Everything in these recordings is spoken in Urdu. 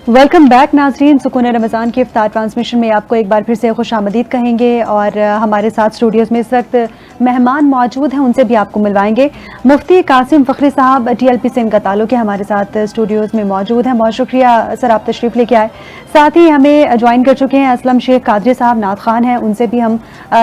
ویلکم بیک ناظرین، سکون رمضان کی افطار ٹرانسمیشن میں آپ کو ایک بار پھر سے خوش آمدید کہیں گے، اور ہمارے ساتھ اسٹوڈیوز میں اس وقت مہمان موجود ہیں، ان سے بھی آپ کو ملوائیں گے۔ مفتی قاسم فخری صاحب TLP سے ان کا تعلق ہے، ہمارے ساتھ اسٹوڈیوز میں موجود ہیں۔ بہت شکریہ سر، آپ تشریف لے کے آئے۔ ساتھ ہی ہمیں جوائن کر چکے ہیں اسلم شیخ قادری صاحب، نعت خوان ہیں، ان سے بھی ہم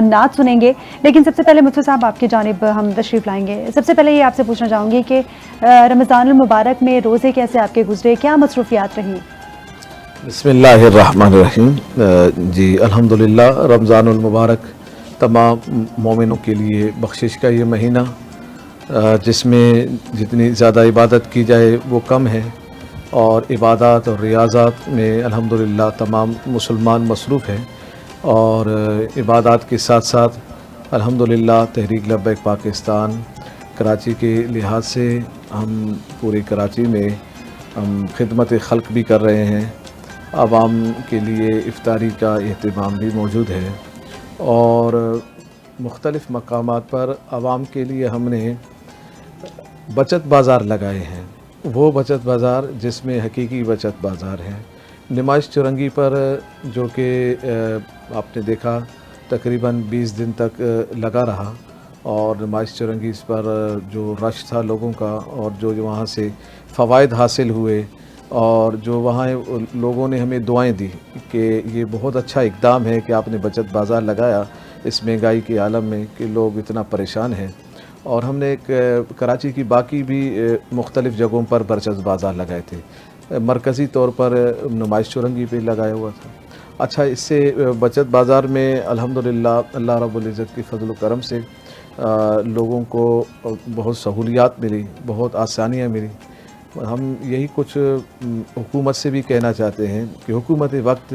نعت سنیں گے۔ لیکن سب سے پہلے مفتی صاحب آپ کی جانب ہم تشریف لائیں گے۔ سب سے پہلے یہ آپ سے پوچھنا چاہوں گی کہ رمضان المبارک میں روزے کیسے آپ کے گزرے، کیا مصروفیات رہیں؟ بسم اللہ الرحمن الرحیم۔ جی الحمدللہ، رمضان المبارک تمام مومنوں کے لیے بخشش کا یہ مہینہ، جس میں جتنی زیادہ عبادت کی جائے وہ کم ہے، اور عبادات اور ریاضات میں الحمدللہ تمام مسلمان مصروف ہیں، اور عبادات کے ساتھ ساتھ الحمدللہ تحریک لبیک پاکستان کراچی کے لحاظ سے ہم پورے کراچی میں ہم خدمت خلق بھی کر رہے ہیں۔ عوام کے لیے افطاری کا اہتمام بھی موجود ہے، اور مختلف مقامات پر عوام کے لیے ہم نے بچت بازار لگائے ہیں۔ وہ بچت بازار جس میں حقیقی بچت بازار ہے۔ نمائش چرنگی پر جو کہ آپ نے دیکھا تقریباً 20 دن تک لگا رہا، اور نمائش چرنگی اس پر جو رش تھا لوگوں کا، اور جو وہاں سے فوائد حاصل ہوئے، اور جو وہاں لوگوں نے ہمیں دعائیں دی کہ یہ بہت اچھا اقدام ہے کہ آپ نے بچت بازار لگایا اس مہنگائی کے عالم میں کہ لوگ اتنا پریشان ہیں۔ اور ہم نے ایک کراچی کی باقی بھی مختلف جگہوں پر بچت بازار لگائے تھے، مرکزی طور پر نمائش چرنگی پہ لگایا ہوا تھا۔ اچھا، اس سے بچت بازار میں الحمدللہ اللہ رب العزت کی فضل و کرم سے لوگوں کو بہت سہولیات ملی، بہت آسانیاں ملی۔ ہم یہی کچھ حکومت سے بھی کہنا چاہتے ہیں کہ حکومت وقت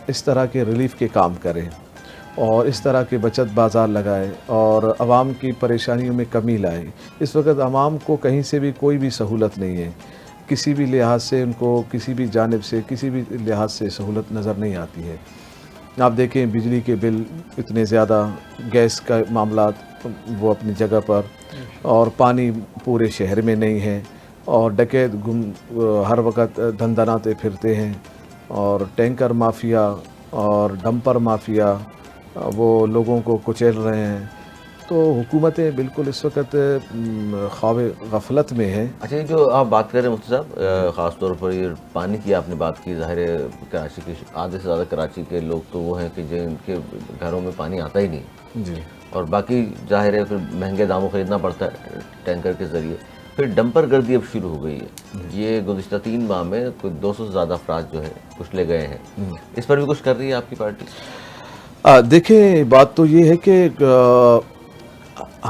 اس طرح کے ریلیف کے کام کرے، اور اس طرح کے بچت بازار لگائے، اور عوام کی پریشانیوں میں کمی لائے۔ اس وقت عوام کو کہیں سے بھی کوئی بھی سہولت نہیں ہے، کسی بھی لحاظ سے ان کو کسی بھی جانب سے کسی بھی لحاظ سے سہولت نظر نہیں آتی ہے۔ آپ دیکھیں بجلی کے بل اتنے زیادہ، گیس کا معاملات وہ اپنی جگہ پر، اور پانی پورے شہر میں نہیں ہے، اور ڈکیت ہر وقت دھندناتے پھرتے ہیں، اور ٹینکر مافیا اور ڈمپر مافیا وہ لوگوں کو کچیل رہے ہیں۔ تو حکومتیں بالکل اس وقت خواب غفلت میں ہیں۔ اچھا، یہ جو آپ بات کر رہے ہیں مفتی صاحب، خاص طور پر یہ پانی کی آپ نے بات کی، ظاہر ہے کراچی کے آدھے سے زیادہ کراچی کے لوگ تو وہ ہیں کہ جن کے گھروں میں پانی آتا ہی نہیں، جی، اور اور باقی ظاہر ہے پھر مہنگے داموں خریدنا پڑتا ہے ٹینکر کے ذریعے۔ پھر ڈمپر گردی اب شروع ہو گئی ہے، یہ گزشتہ 3 ماہ میں کوئی 200 سے زیادہ افراد جو ہے کچلے گئے ہیں، اس پر بھی کچھ کر رہی ہے آپ کی پارٹی؟ دیکھیں بات تو یہ ہے کہ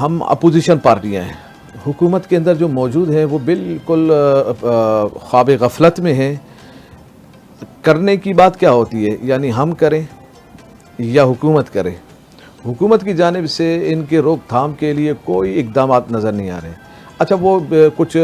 ہم اپوزیشن پارٹیاں ہیں، حکومت کے اندر جو موجود ہیں وہ بالکل خواب غفلت میں ہیں۔ کرنے کی بات کیا ہوتی ہے، یعنی ہم کریں یا حکومت کرے؟ حکومت کی جانب سے ان کے روک تھام کے لیے کوئی اقدامات نظر نہیں آ رہے۔ اچھا، وہ کچھ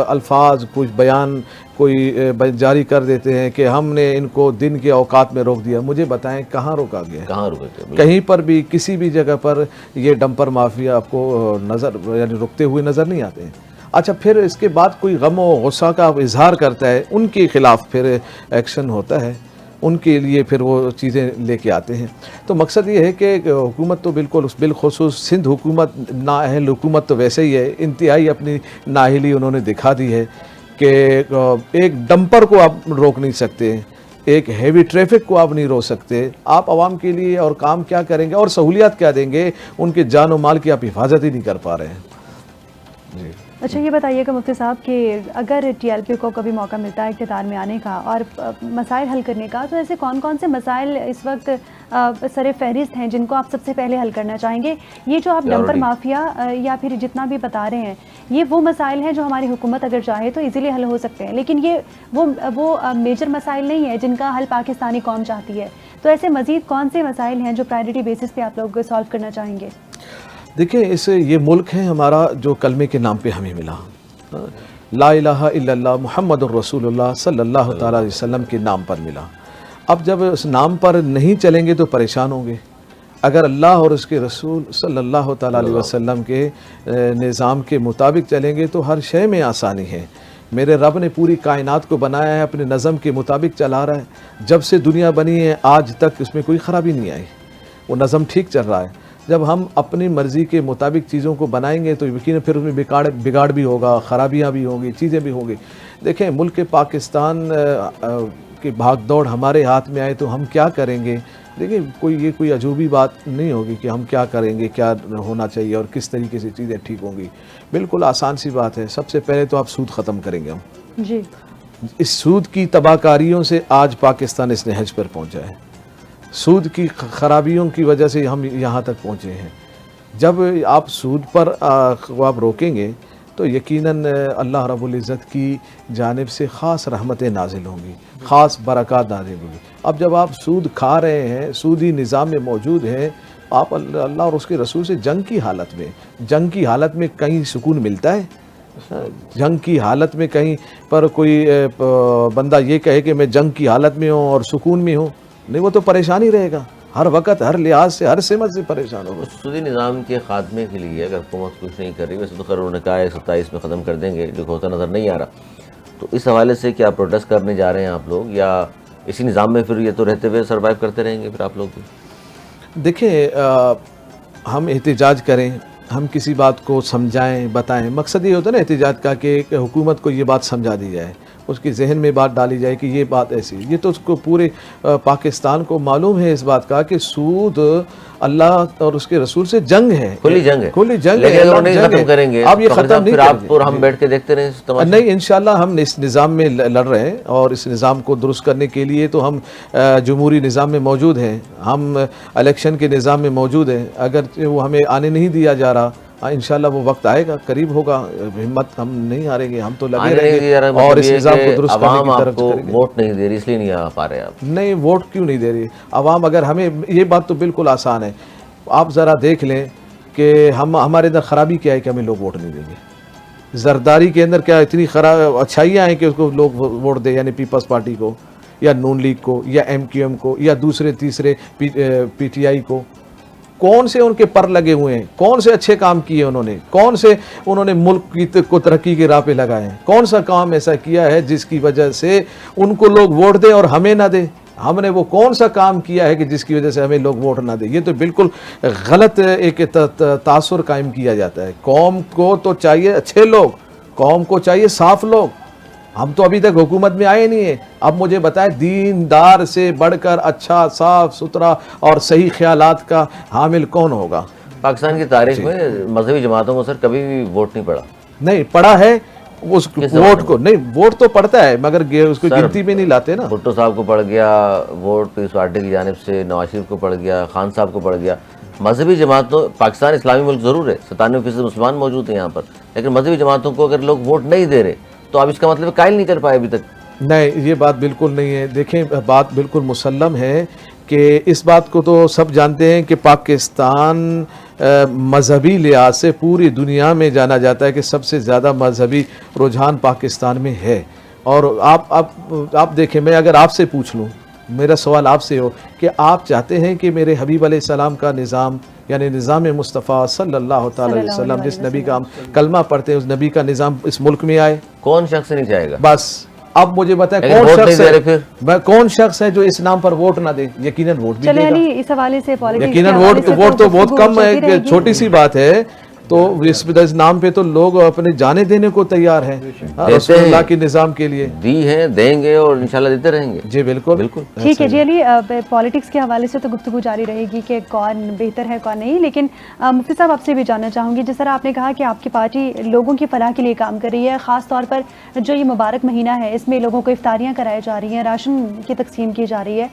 الفاظ، کچھ بیان کوئی جاری کر دیتے ہیں کہ ہم نے ان کو دن کے اوقات میں روک دیا۔ مجھے بتائیں کہاں روکا گیا ہے؟ کہاں رکے تھے؟ کہیں پر بھی کسی بھی جگہ پر یہ ڈمپر مافیا آپ کو یعنی رکتے ہوئے نظر نہیں آتے ہیں۔ اچھا، پھر اس کے بعد کوئی غم و غصہ کا اظہار کرتا ہے، ان کے خلاف پھر ایکشن ہوتا ہے، ان کے لیے پھر وہ چیزیں لے کے آتے ہیں۔ تو مقصد یہ ہے کہ حکومت تو بالخصوص سندھ حکومت نااہل حکومت تو ویسے ہی ہے، انتہائی اپنی نااہلی انہوں نے دکھا دی ہے کہ ایک ڈمپر کو آپ روک نہیں سکتے، ایک ہیوی ٹریفک کو آپ نہیں روک سکتے، آپ عوام کے لیے اور کام کیا کریں گے اور سہولیات کیا دیں گے؟ ان کے جان و مال کی آپ حفاظت ہی نہیں کر پا رہے ہیں۔ جی، اچھا، یہ بتائیے گا مفتی صاحب کہ اگر TLP کو کبھی موقع ملتا ہے اقتدار میں آنے کا اور مسائل حل کرنے کا، تو ایسے کون کون سے مسائل اس وقت سر فہرست ہیں جن کو آپ سب سے پہلے حل کرنا چاہیں گے؟ یہ جو آپ ڈمپر مافیا یا پھر جتنا بھی بتا رہے ہیں، یہ وہ مسائل ہیں جو ہماری حکومت اگر چاہے تو ایزیلی حل ہو سکتے ہیں، لیکن یہ وہ میجر مسائل نہیں ہیں جن کا حل پاکستانی قوم چاہتی ہے۔ تو ایسے مزید کون سے مسائل ہیں جو پرائرٹی بیسس پہ آپ لوگ سالو کرنا چاہیں گے؟ دیکھیں، یہ ملک ہے ہمارا جو کلمے کے نام پہ ہمیں ملا، لا الہ الا اللہ محمد الرسول اللہ صلی اللہ تعالیٰ علیہ وسلم کے نام پر ملا۔ اب جب اس نام پر نہیں چلیں گے تو پریشان ہوں گے۔ اگر اللہ اور اس کے رسول صلی اللہ تعالیٰ علیہ وسلم کے نظام کے مطابق چلیں گے تو ہر شے میں آسانی ہے۔ میرے رب نے پوری کائنات کو بنایا ہے، اپنے نظم کے مطابق چلا رہا ہے، جب سے دنیا بنی ہے آج تک اس میں کوئی خرابی نہیں آئی، وہ نظم ٹھیک چل رہا ہے۔ جب ہم اپنی مرضی کے مطابق چیزوں کو بنائیں گے تو یقیناً پھر اس میں بگاڑ بھی ہوگا، خرابیاں بھی ہوں گی، چیزیں بھی ہوں گی۔ دیکھیں ملک پاکستان کی بھاگ دوڑ ہمارے ہاتھ میں آئے تو ہم کیا کریں گے؟ دیکھیں یہ کوئی عجوبی بات نہیں ہوگی کہ ہم کیا کریں گے، کیا ہونا چاہیے اور کس طریقے سے چیزیں ٹھیک ہوں گی۔ بالکل آسان سی بات ہے، سب سے پہلے تو آپ سود ختم کریں گے ہم۔ جی، اس سود کی تباہ کاریوں سے آج پاکستان اس نہج پر پہنچا ہے، سود کی خرابیوں کی وجہ سے ہم یہاں تک پہنچے ہیں۔ جب آپ سود پر آپ روکیں گے تو یقیناً اللہ رب العزت کی جانب سے خاص رحمتیں نازل ہوں گی، خاص برکات نازل ہوں گی۔ اب جب آپ سود کھا رہے ہیں، سودی نظام میں موجود ہیں، آپ اللہ اور اس کے رسول سے جنگ کی حالت میں کہیں سکون ملتا ہے؟ جنگ کی حالت میں کہیں پر کوئی بندہ یہ کہے کہ میں جنگ کی حالت میں ہوں اور سکون میں ہوں؟ نہیں، وہ تو پریشان ہی رہے گا، ہر وقت ہر لحاظ سے ہر سمت سے پریشان ہوگا۔ سودی نظام کے خاتمے کے لیے اگر حکومت کچھ نہیں کر رہی، ویسے تو خیر انہوں نے کہا ہے 27 میں ختم کر دیں گے، جو ہوتا نظر نہیں آ رہا، تو اس حوالے سے کیا پروٹیسٹ کرنے جا رہے ہیں آپ لوگ، یا اسی نظام میں پھر یہ تو رہتے ہوئے سروائیو کرتے رہیں گے پھر آپ لوگ بھی؟ دیکھیں ہم احتجاج کریں، ہم کسی بات کو سمجھائیں، بتائیں، مقصد یہ ہوتا ہے نا احتجاج کا کہ حکومت کو یہ بات سمجھا دی جائے، اس کے ذہن میں بات ڈالی جائے کہ یہ بات ایسی، یہ تو اس کو پورے پاکستان کو معلوم ہے اس بات کا کہ سود اللہ اور اس کے رسول سے جنگ ہے، کھلی جنگ ہے، کھلی جنگ لیکن ہے، اگر نہیں ختم کریں گے اب یہ ختم نہیں پھر کریں آپ گے۔ اور ہم بیٹھ کے دیکھتے رہیں؟ نہیں، انشاءاللہ ہم اس نظام میں لڑ رہے ہیں اور اس نظام کو درست کرنے کے لیے تو ہم جمہوری نظام میں موجود ہیں، ہم الیکشن کے نظام میں موجود ہیں، اگر وہ ہمیں آنے نہیں دیا جا رہا، انشاءاللہ وہ وقت آئے گا، قریب ہوگا، ہمت ہم نہیں ہاریں گے، ہم تو لگے رہیں گے اور اس نظام کو درست کرنے کی طرف کریں گے۔ ووٹ نہیں دے رہی اس لیے نہیں آ پا رہے آپ؟ نہیں، ووٹ کیوں نہیں دے رہی عوام؟ اگر ہمیں یہ بات تو بالکل آسان ہے، آپ ذرا دیکھ لیں کہ ہمارے اندر خرابی کیا ہے کہ ہمیں لوگ ووٹ نہیں دیں گے۔ زرداری کے اندر کیا اتنی اچھائیاں ہیں کہ اس کو لوگ ووٹ دیں، یعنی پیپلز پارٹی کو یا نون لیگ کو یا ایم کیو ایم کو یا دوسرے تیسرے پی ٹی آئی کو؟ کون سے ان کے پر لگے ہوئے ہیں؟ کون سے اچھے کام کیے کون سے انہوں نے ملک کو ترقی کے راہ پہ لگائے ہیں؟ کون سا کام ایسا کیا ہے جس کی وجہ سے ان کو لوگ ووٹ دیں اور ہمیں نہ دیں؟ ہم نے وہ کون سا کام کیا ہے کہ جس کی وجہ سے ہمیں لوگ ووٹ نہ دیں؟ یہ تو بالکل غلط ایک تاثر قائم کیا جاتا ہے۔ قوم کو تو چاہیے اچھے لوگ، قوم کو چاہیے صاف لوگ۔ ہم تو ابھی تک حکومت میں آئے نہیں ہیں، اب مجھے بتائیں دیندار سے بڑھ کر اچھا، صاف ستھرا اور صحیح خیالات کا حامل کون ہوگا؟ پاکستان کی تاریخ میں مذہبی جماعتوں کو سر کبھی بھی ووٹ نہیں پڑا؟ نہیں پڑا ہے، اس ووٹ کو نہیں، ووٹ تو پڑتا ہے مگر اس کو گنتی میں نہیں لاتے نا۔ بھٹو صاحب کو پڑ گیا ووٹ، پیپلز پارٹی کی جانب سے نواز شریف کو پڑ گیا، خان صاحب کو پڑ گیا۔ مذہبی جماعتوں، پاکستان اسلامی ملک ضرور ہے، 97% مسلمان موجود ہیں یہاں پر، لیکن مذہبی جماعتوں کو اگر لوگ ووٹ نہیں دے رہے تو اب اس کا مطلب قائل نہیں کر پائے ابھی تک؟ نہیں، یہ بات بالکل نہیں ہے۔ دیکھیں بات بالکل مسلم ہے کہ اس بات کو تو سب جانتے ہیں کہ پاکستان مذہبی لحاظ سے پوری دنیا میں جانا جاتا ہے کہ سب سے زیادہ مذہبی رجحان پاکستان میں ہے۔ اور آپ دیکھیں، میں اگر آپ سے پوچھ لوں، میرا سوال آپ سے ہو کہ آپ چاہتے ہیں کہ میرے حبیب علیہ السلام کا نظام، یعنی نظام مصطفیٰ صلی اللہ تعالی علیہ وسلم، جس نبی کا ہم کلمہ پڑھتے ہیں، اس نبی کا نظام اس ملک میں آئے؟ کون شخص نہیں چاہے گا؟ بس اب مجھے بتائیں کون شخص ہے جو اس نام پر ووٹ نہ دے؟ یقیناً ووٹ بھی دے گا، اس حوالے سے یقیناً ووٹ تو بہت کم ہے، چھوٹی سی بات ہے، تو اس نام پہ تو لوگ اپنے جانے دینے کو تیار ہیں رسول اللہ کے نظام کے لیے۔ دی ہیں، دیں گے اور انشاءاللہ دیتے رہیں گے۔ جی بالکل۔ ٹھیک ہے جی علی، پالیٹکس کے حوالے سے تو گفتگو جاری رہے گی کہ کون بہتر ہے کون نہیں، لیکن مفتی صاحب آپ سے بھی جاننا چاہوں گی، جس طرح آپ نے کہا کہ آپ کی پارٹی لوگوں کی فلاح کے لیے کام کر رہی ہے، خاص طور پر جو یہ مبارک مہینہ ہے اس میں لوگوں کو افطاریاں کرائی جا رہی ہیں، راشن کی تقسیم کی جا رہی ہے،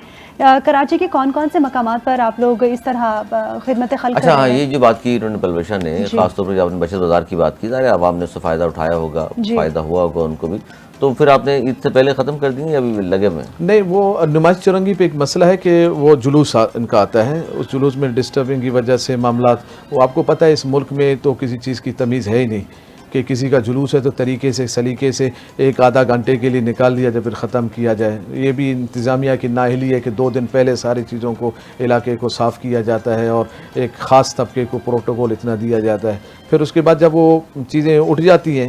کراچی کے کون کون سے مقامات پر آپ لوگ اس طرح خدمت خلق کر رہے ہیں؟ اچھا، یہ جو بات کی انہوں نے پلوشا نے، خاص طور پر جب آپ نے بچت بازار کی بات کی، ظاہر عوام نے اس سے فائدہ اٹھایا ہوگا، فائدہ ہوا ہوگا ان کو بھی، تو پھر آپ نے عید سے پہلے ختم کر دی یا ابھی لگے میں؟ نہیں، وہ نماز چرنگی پہ ایک مسئلہ ہے کہ وہ جلوس ان کا آتا ہے، اس جلوس میں ڈسٹربنگ کی وجہ سے معاملات، وہ آپ کو پتہ ہے اس ملک میں تو کسی چیز کی تمیز ہے ہی نہیں کہ کسی کا جلوس ہے تو طریقے سے سلیقے سے ایک آدھا گھنٹے کے لیے نکال دیا جائے پھر ختم کیا جائے۔ یہ بھی انتظامیہ کی نااہلی ہے کہ 2 دن پہلے ساری چیزوں کو، علاقے کو صاف کیا جاتا ہے اور ایک خاص طبقے کو پروٹوکول اتنا دیا جاتا ہے، پھر اس کے بعد جب وہ چیزیں اٹھ جاتی ہیں،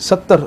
70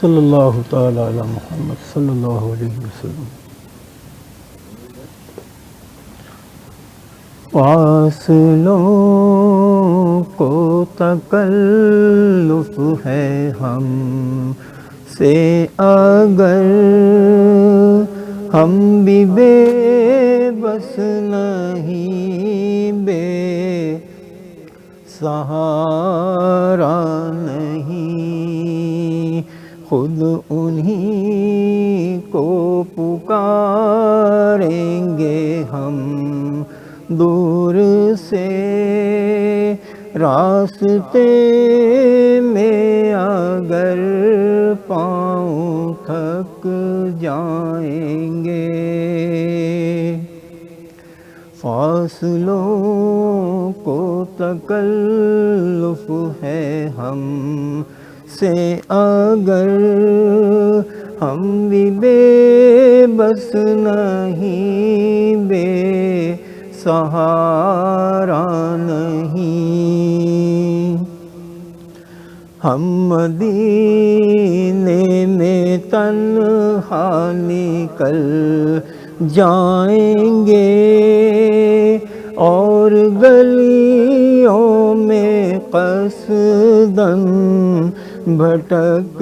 صلی اللہ تعالی علی محمد صلی اللہ علیہ وسلم۔ فاصلوں کو تکلف ہے ہم سے اگر، ہم بھی بے بس نہیں، بے سہارا نہیں، خود انہی کو پکاریں گے ہم دور سے، راستے میں اگر پاؤں تھک جائیں گے، فاصلوں کو تکلف ہے ہم سے اگر، ہم بھی بے بس نہیں، بے سہارا نہیں، ہم مدینے میں تنہا نکل جائیں گے، اور گلیوں میں قصداً بھٹک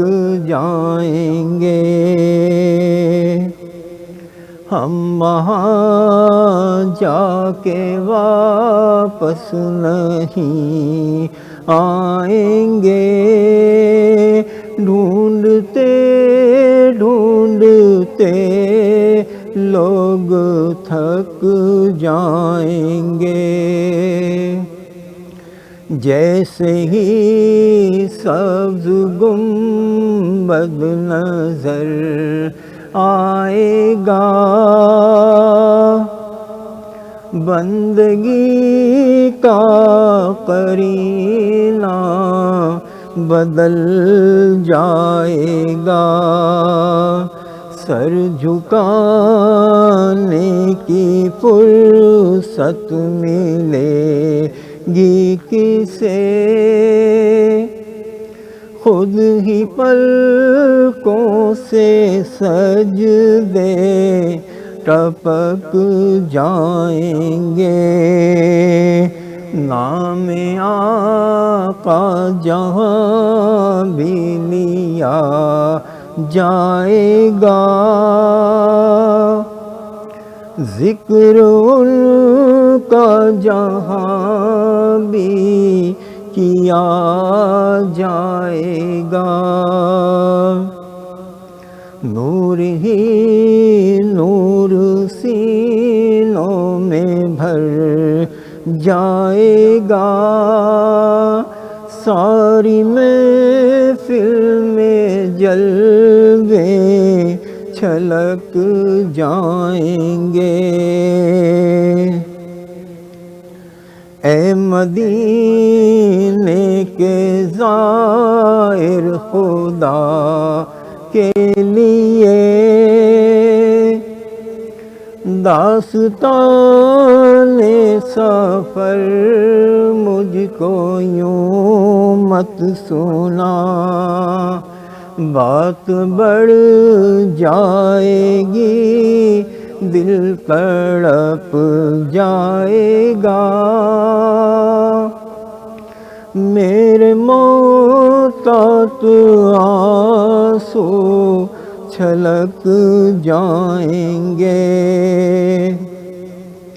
جائیں گے، ہم وہاں جا کے واپس نہیں آئیں گے، ڈھونڈتے ڈھونڈتے لوگ تھک جائیں گے، جیسے ہی سبز گنبد نظر آئے گا، بندگی کا قرینہ بدل جائے گا، سر جھکانے کی فرصت ملے گی کسے، خود ہی پلکوں سے سجدے ٹپک جائیں گے، نام آقا جہاں بھی لیا جائے گا، ذکر ان کا جہاں بھی کیا جائے گا، نور ہی نور سینوں میں بھر جائے گا، ساری محفل میں جلوے چھلک جائیں گے، اے مدینے کے زائر خدا کے لیے، داستان سفر مجھ کو یوں مت سنا، بات بڑھ جائے گی، دل تڑپ جائے گا، میرے محتاط آنسو چھلک جائیں گے،